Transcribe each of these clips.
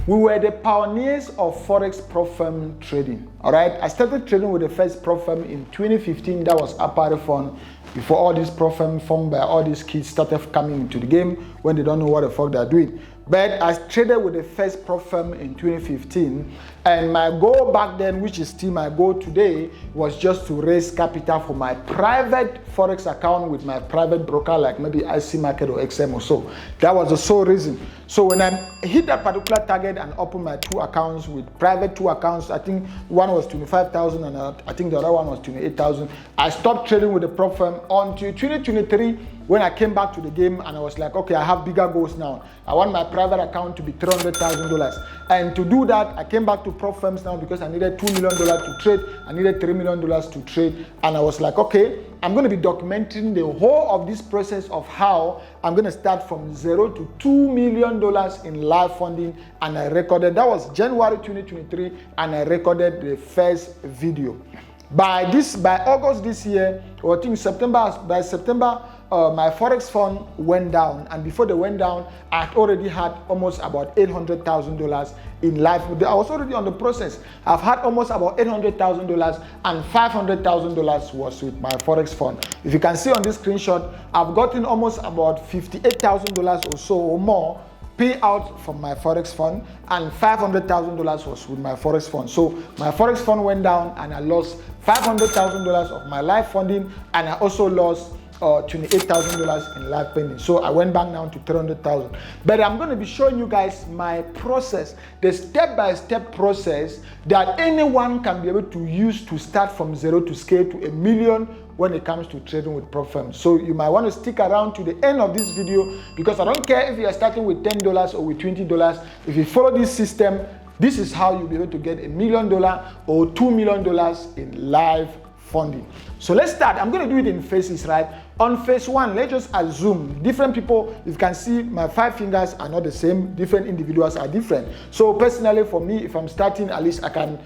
We were the pioneers of Forex prop firm trading. All right, I started trading with the first prop firm in 2015. That was Apare Fund. Before all these prop firm formed by all these kids started coming into the game when they don't know what the fuck they're doing. But I traded with the first prop firm in 2015, and my goal back then, which is still my goal today, was just to raise capital for my private Forex account with my private broker, like maybe IC Market or XM or so. That was the sole reason. So when I hit that particular target and opened my 2 accounts with private 2 accounts, I think one was 25,000 and I think the other one was 28,000. I stopped trading with the prop firm until 2023 when I came back to the game and I was like, okay, I have bigger goals now. I want my private account to be $300,000. And to do that, I came back to prop firms now because I needed $2 million to trade. I needed $3 million to trade. And I was like, okay, I'm going to be documenting the whole of this process of how I'm going to start from $0 to $2 million in live funding. And I recorded, that was January 2023, and I recorded the first video. By August this year, or I think by September, my Forex fund went down, and before they went down, I already had almost about $800,000 in live. I was already on the process. I've had almost about $800,000, and $500,000 was with my Forex fund. If you can see on this screenshot, I've gotten almost about $58,000 or so or more payout from my Forex fund, and $500,000 was with my Forex fund. So my Forex fund went down, and I lost $500,000 of my live funding, and I also lost $28,000 in live pending. So I went back now to $300,000. But I'm going to be showing you guys my process, the step-by-step process that anyone can be able to use to start from 0 to scale to $1 million when it comes to trading with prop firms. So you might want to stick around to the end of this video, because I don't care if you are starting with $10 or with $20. If you follow this system, this is how you'll be able to get $1 million or $2 million in live funding. So let's start. I'm going to do it in phases, right? On phase 1, let's just assume different people. You can see my 5 fingers are not the same. Different individuals are different. So personally, for me, if I'm starting, at least I can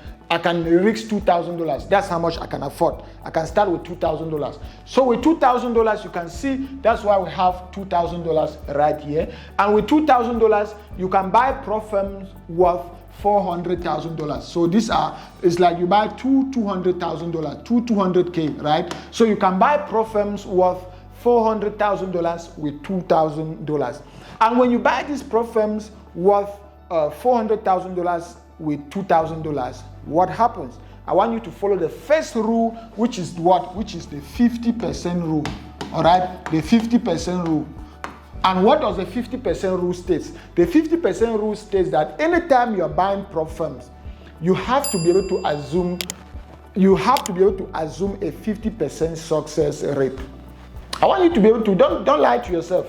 risk $2,000. That's how much I can afford. I can start with $2,000. So with $2,000, you can see that's why we have $2,000 right here. And with $2,000, you can buy prop firms worth $400,000. So it's like you buy $200,000, 200K, right? So you can buy prop firms worth $400,000 with $2,000. And when you buy these prop firms worth $400,000 with $2,000, what happens? I want you to follow the first rule, which is what? Which is the 50% rule. All right, the 50% rule. And what does the 50% rule states? The 50% rule states that anytime you're buying prop firms, you have to be able to assume a 50% success rate. I want you to be able to don't lie to yourself.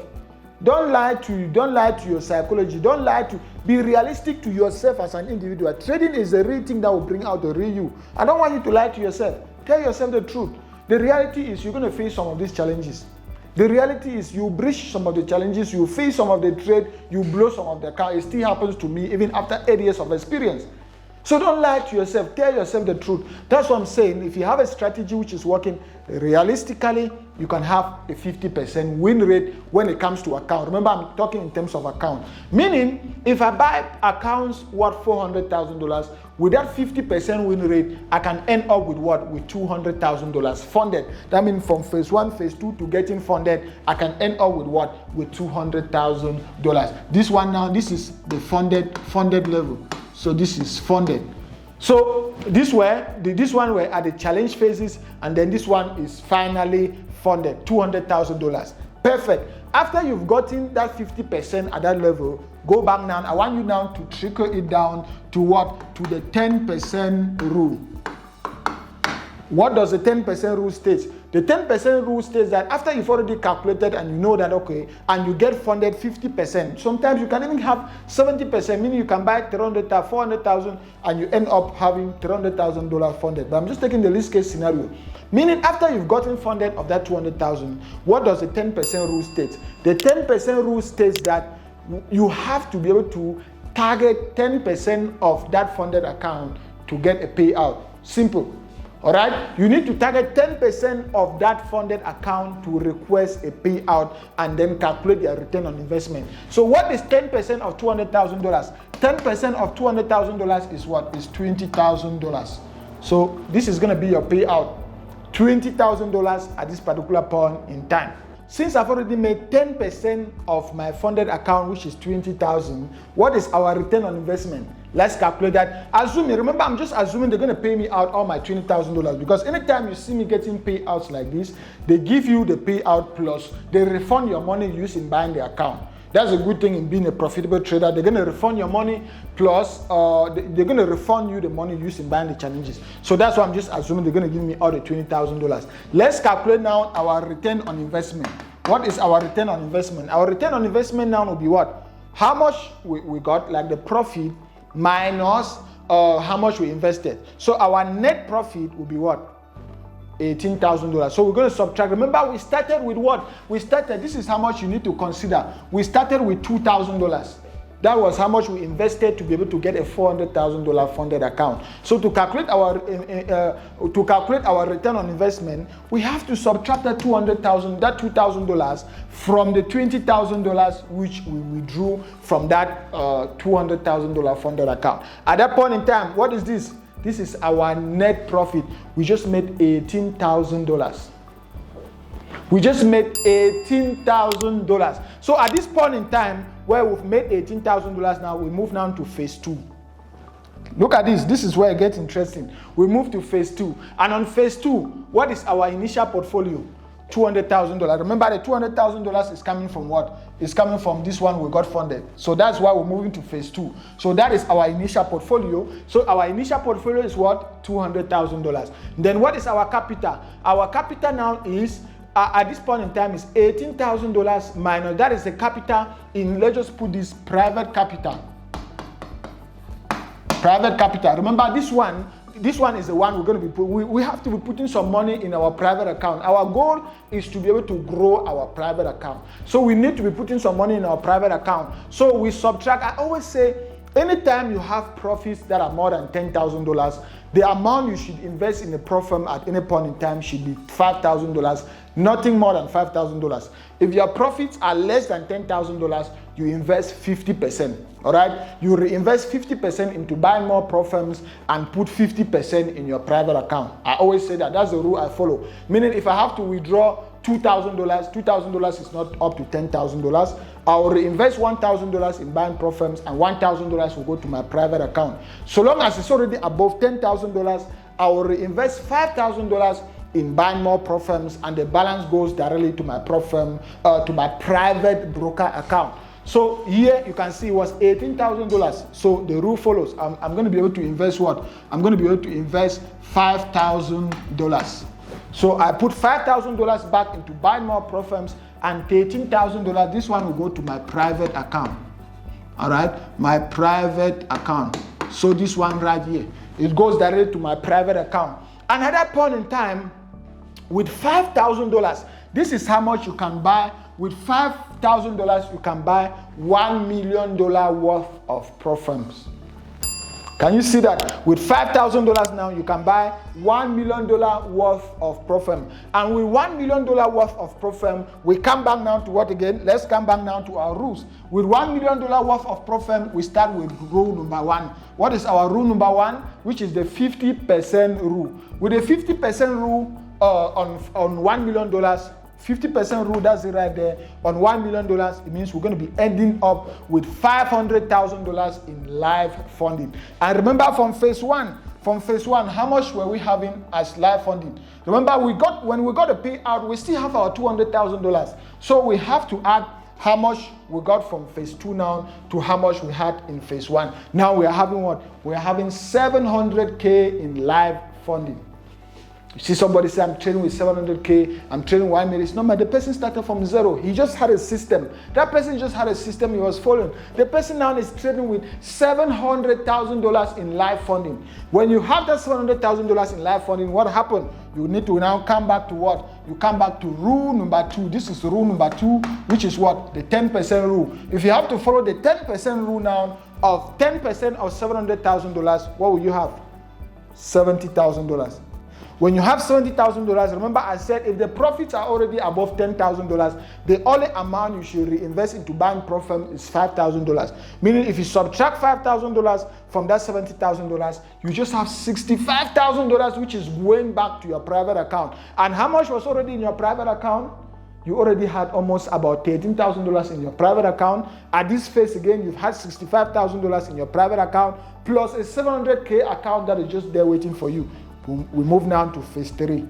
Don't lie to your psychology. Don't lie to be realistic to yourself as an individual. Trading is the real thing that will bring out the real you. I don't want you to lie to yourself. Tell yourself the truth. The reality is you're going to face some of these challenges. The reality is you breach some of the challenges, you face some of the trade, you blow some of the car. It still happens to me even after 8 years of experience. So don't lie to yourself. Tell yourself the truth. That's what I'm saying. If you have a strategy which is working, realistically, you can have a 50% win rate when it comes to account. Remember, I'm talking in terms of account. Meaning, if I buy accounts worth $400,000, with that 50% win rate, I can end up with what? With $200,000 funded. That means from phase 1, phase 2 to getting funded, I can end up with what? With $200,000. This one now, this is the funded level. So this is funded. So this one were at the challenge phases, and then this one is finally funded, $200,000. Perfect. After you've gotten that 50% at that level, go back now. I want you now to trickle it down to what? To the 10% rule. What does the 10% rule state? The 10% rule states that after you've already calculated and you know that, okay, and you get funded 50%, sometimes you can even have 70%, meaning you can buy $400,000 and you end up having $300,000 funded. But I'm just taking the least case scenario. Meaning after you've gotten funded of that $200,000, what does the 10% rule state? The 10% rule states that you have to be able to target 10% of that funded account to get a payout. Simple. All right, you need to target 10% of that funded account to request a payout and then calculate your return on investment. So what is 10% of $200,000? 10% of $200,000 is what? Is $20,000. So this is going to be your payout, $20,000 at this particular point in time. Since I've already made 10% of my funded account, which is $20,000, what is our return on investment? Let's calculate that. Assuming, remember, I'm just assuming they're going to pay me out all my $20,000, because anytime you see me getting payouts like this, they give you the payout plus they refund your money used in buying the account. That's a good thing in being a profitable trader. They're going to refund your money plus they're going to refund you the money used in buying the challenges. So that's why I'm just assuming they're going to give me all the $20,000. Let's calculate now our return on investment. What is our return on investment? Our return on investment now will be what? How much we got, like the profit, minus how much we invested. So our net profit will be what? $18,000. So we're going to subtract. Remember, we started with what? This is how much you need to consider. We started with $2,000. That was how much we invested to be able to get a $400,000 funded account. So to calculate our return on investment, we have to subtract that $2,000 from the $20,000 which we withdrew from that $200,000 funded account. At that point in time, what is this? This is our net profit. We just made $18,000. We just made $18,000. So at this point in time, where we've made $18,000 now, we move now to phase 2. Look at this. This is where it gets interesting. We move to phase 2. And on phase 2, what is our initial portfolio? $200,000. Remember, the $200,000 is coming from what? It's coming from this one we got funded. So that's why we're moving to phase 2. So that is our initial portfolio. So our initial portfolio is what? $200,000. Then what is our capital? Our capital now is, at this point in time, is $18,000 minus, that is the capital in, let's just put this, private capital. Private capital. Remember, this one is the one we're going to be we have to be putting some money in our private account. Our goal is to be able to grow our private account. So we need to be putting some money in our private account. So we subtract. I always say, anytime you have profits that are more than $10,000, the amount you should invest in a pro firm at any point in time should be $5,000, nothing more than $5,000. If your profits are less than $10,000, you invest 50%. All right, you reinvest 50% into buying more pro firms and put 50% in your private account. I always say that. That's the rule I follow. Meaning, if I have to withdraw $2,000 is not up to $10,000. I'll reinvest $1,000 in buying pro firms, and $1,000 will go to my private account. So long as it's already above $10,000, I will reinvest $5,000 in buying more pro firms, and the balance goes directly to my pro firm, to my private broker account. So here you can see it was $18,000. So the rule follows. I'm going to be able to invest what? I'm going to be able to invest $5,000. So I put $5,000 back into buying more pro firms, and $18,000, this one will go to my private account. All right, my private account. So this one right here, it goes directly to my private account. And at that point in time, with $5,000, this is how much you can buy. With $5,000, you can buy $1 million worth of pro firms. Can you see that? With $5,000 now, you can buy $1 million worth of pro firm. And with $1 million worth of pro firm, we come back now to what again? Let's come back now to our rules. With $1 million worth of pro firm, we start with rule number 1. What is our rule number 1? Which is the 50% rule. With the 50% rule on $1 million, 50% rule, that's it right there. On $1 million, it means we're going to be ending up with $500,000 in live funding. And remember, from phase 1, how much were we having as live funding? Remember, when we got a payout, we still have our $200,000. So we have to add how much we got from phase 2 now to how much we had in phase 1. Now we are having what? We are having $700K in live funding. You see somebody say, I'm trading with $700K, I'm trading 1 million. No, the person started from zero. He just had a system. That person just had a system he was following. The person now is trading with $700,000 in live funding. When you have that $700,000 in live funding, what happened? You need to now come back to what? You come back to rule number 2. This is rule number 2, which is what? The 10% rule. If you have to follow the 10% rule now of 10% of $700,000, what will you have? $70,000. When you have $70,000, remember I said if the profits are already above $10,000, the only amount you should reinvest into buying Profirm is $5,000. Meaning if you subtract $5,000 from that $70,000, you just have $65,000, which is going back to your private account. And how much was already in your private account? You already had almost about $13,000 in your private account. At this phase again, you've had $65,000 in your private account, plus a $700K account that is just there waiting for you. We move now to phase 3.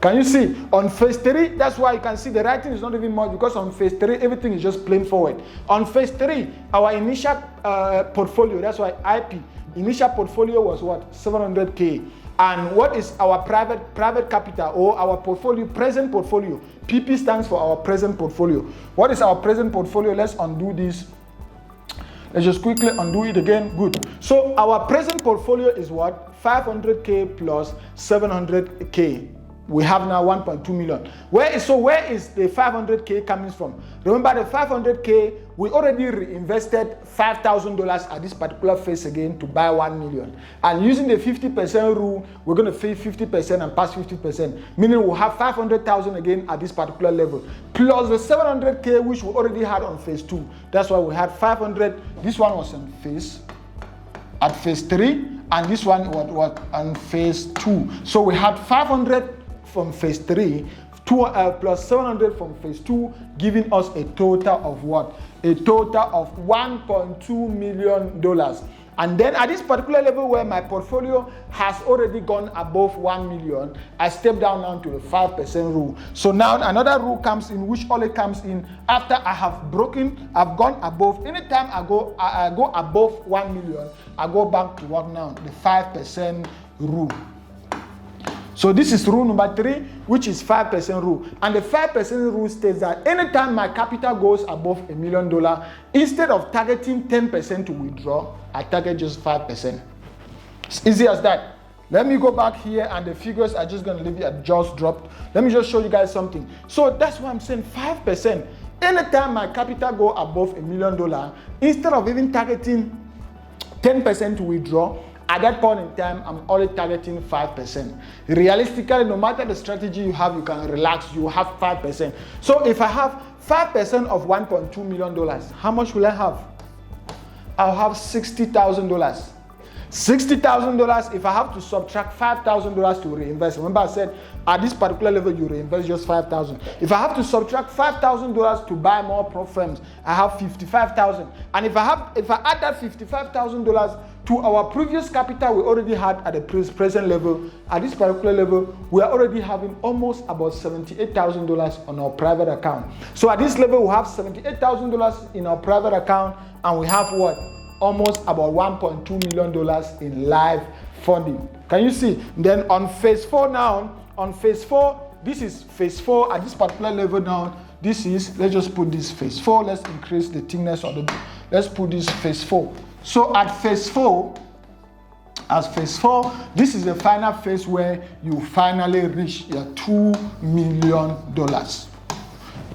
Can you see? On phase 3, that's why you can see the writing is not even much, because on phase 3, everything is just plain forward. On phase 3, our initial portfolio, that's why IP, initial portfolio was what? $700K. And what is our private capital, or our portfolio, present portfolio? PP stands for our present portfolio. What is our present portfolio? Let's undo this. Let's just quickly undo it again. Good. So our present portfolio is what? 500K plus 700K. We have now 1.2 million. Where is the 500K coming from? Remember the 500K, we already reinvested $5,000 at this particular phase again to buy 1 million. And using the 50% rule, we're going to pay 50% and pass 50%. Meaning we'll have 500,000 again at this particular level. Plus the 700K, which we already had on phase 2. That's why we had 500. This one was at phase 3. And this one was on phase 2. So we had 500 from phase 3, plus 700 from phase 2, giving us a total of what? A total of $1.2 million. And then at this particular level where my portfolio has already gone above 1 million, I step down now to the 5% rule. So now another rule comes in, which only comes in after I have I've gone above. Anytime I go above 1 million, I go back to what now? The 5% rule. So this is rule number 3, which is 5% rule. And the 5% rule states that anytime my capital goes above $1 million, instead of targeting 10% to withdraw, I target just 5%. It's easy as that. Let me go back here, and the figures are just going to leave it at just dropped. Let me just show you guys something. So that's why I'm saying 5%. Anytime my capital go above $1 million, instead of even targeting 10% to withdraw, at that point in time, I'm only targeting 5%. Realistically, no matter the strategy you have, you can relax, you have 5%. So if I have 5% of $1.2 million, how much will I have? I'll have $60,000. $60,000 if I have to subtract $5,000 to reinvest. Remember I said at this particular level you reinvest just $5,000. If I have to subtract $5,000 to buy more Profirms, I have $55,000. And if I add that $55,000 to our previous capital we already had at the present level, at this particular level, we are already having almost about $78,000 on our private account. So at this level, we have $78,000 in our private account, and we have what? Almost about $1.2 million in live funding. Can you see? Then on phase 4 now, this is phase 4 at this particular level now. This is, let's just put this phase 4. Let's increase the thickness of the, let's put this phase 4. So at phase 4, this is the final phase where you finally reach your $2 million.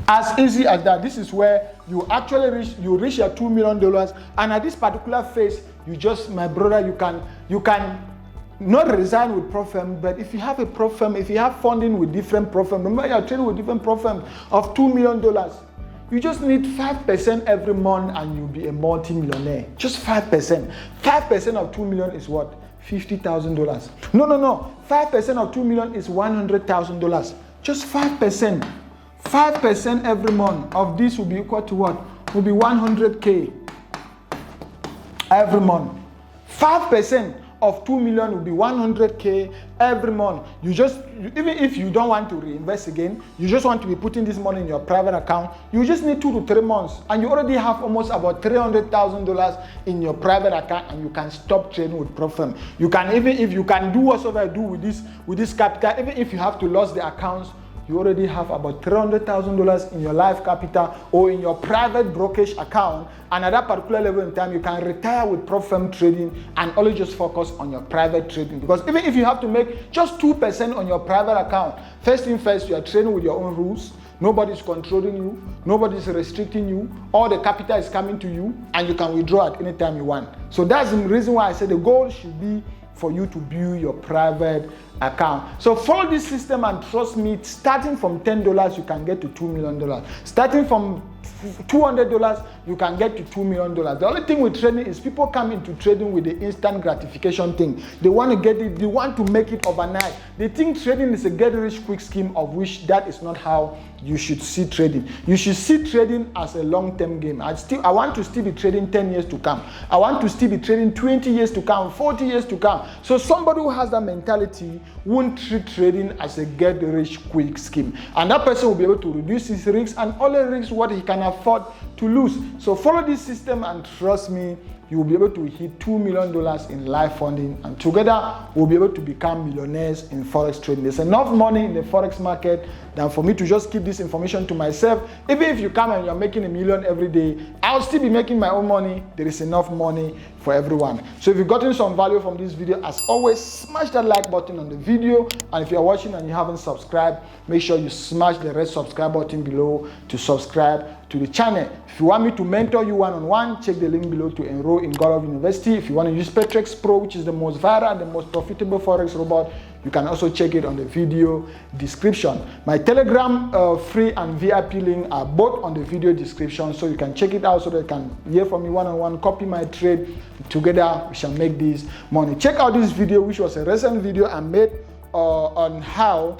As easy as that. This is where you actually reach your $2 million. And at this particular phase, you just, my brother, you can not resign with Profirm, but if you have a Profirm, if you have funding with different Profirm, remember you're trading with different Profirm of $2 million. You just need 5% every month and you'll be a multi-millionaire. Just 5%. 5% of $2 million is what? $50,000. No. 5% of $2 million is $100,000. Just 5%. 5% every month of this will be equal to what? Will be $100K every month. 5% of $2 million will be $100K every month. Even if you don't want to reinvest again, you just want to be putting this money in your private account, you just need 2 to 3 months, and you already have almost about $300,000 in your private account, and you can stop trading with Profirm. You can, even if you can do whatever I do with this capital, even if you have to lose the accounts, you already have about $300,000 in your life capital or in your private brokerage account, and at that particular level in time, you can retire with Profirm trading and only just focus on your private trading. Because even if you have to make just 2% on your private account, first thing first, you are trading with your own rules. Nobody's controlling you. Nobody's restricting you. All the capital is coming to you, and you can withdraw at any time you want. So that's the reason why I say the goal should be for you to build your private account. So follow this system and trust me, starting from $10 you can get to $2 million. Starting from $200 you can get to $2 million. The only thing with trading is people come into trading with the instant gratification thing. They want to get it, they want to make it overnight. They think trading is a get rich quick scheme, of which that is not how you should see trading. You should see trading as a long-term game. I want to still be trading 10 years to come. I want to still be trading 20 years to come, 40 years to come. So somebody who has that mentality won't treat trading as a get rich quick scheme. And that person will be able to reduce his risks and only risk what he can afford to lose. So follow this system and trust me, you will be able to hit $2 million in live funding, and together we'll be able to become millionaires in Forex trading. There's enough money in the Forex market than for me to just keep this information to myself. Even if you come and you're making $1 million every day, I'll still be making my own money. There is enough money for everyone. So if you've gotten some value from this video, as always, smash that like button on the video. And if you're watching and you haven't subscribed, make sure you smash the red subscribe button below to subscribe to the channel. If you want me to mentor you one-on-one, check the link below to enroll in Godlove University. If you want to use Paytrex Pro, which is the most viral and the most profitable Forex robot, you can also check it on the video description. My Telegram free and VIP link are both on the video description, so you can check it out so that you can hear from me one-on-one, copy my trade. Together, we shall make this money. Check out this video, which was a recent video I made on how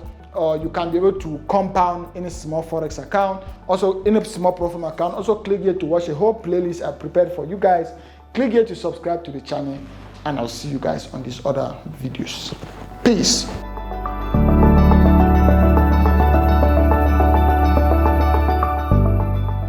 you can be able to compound in a small Forex account, also in a small profit account. Also click here to watch a whole playlist I prepared for you guys. Click here to subscribe to the channel, and I'll see you guys on these other videos. Peace.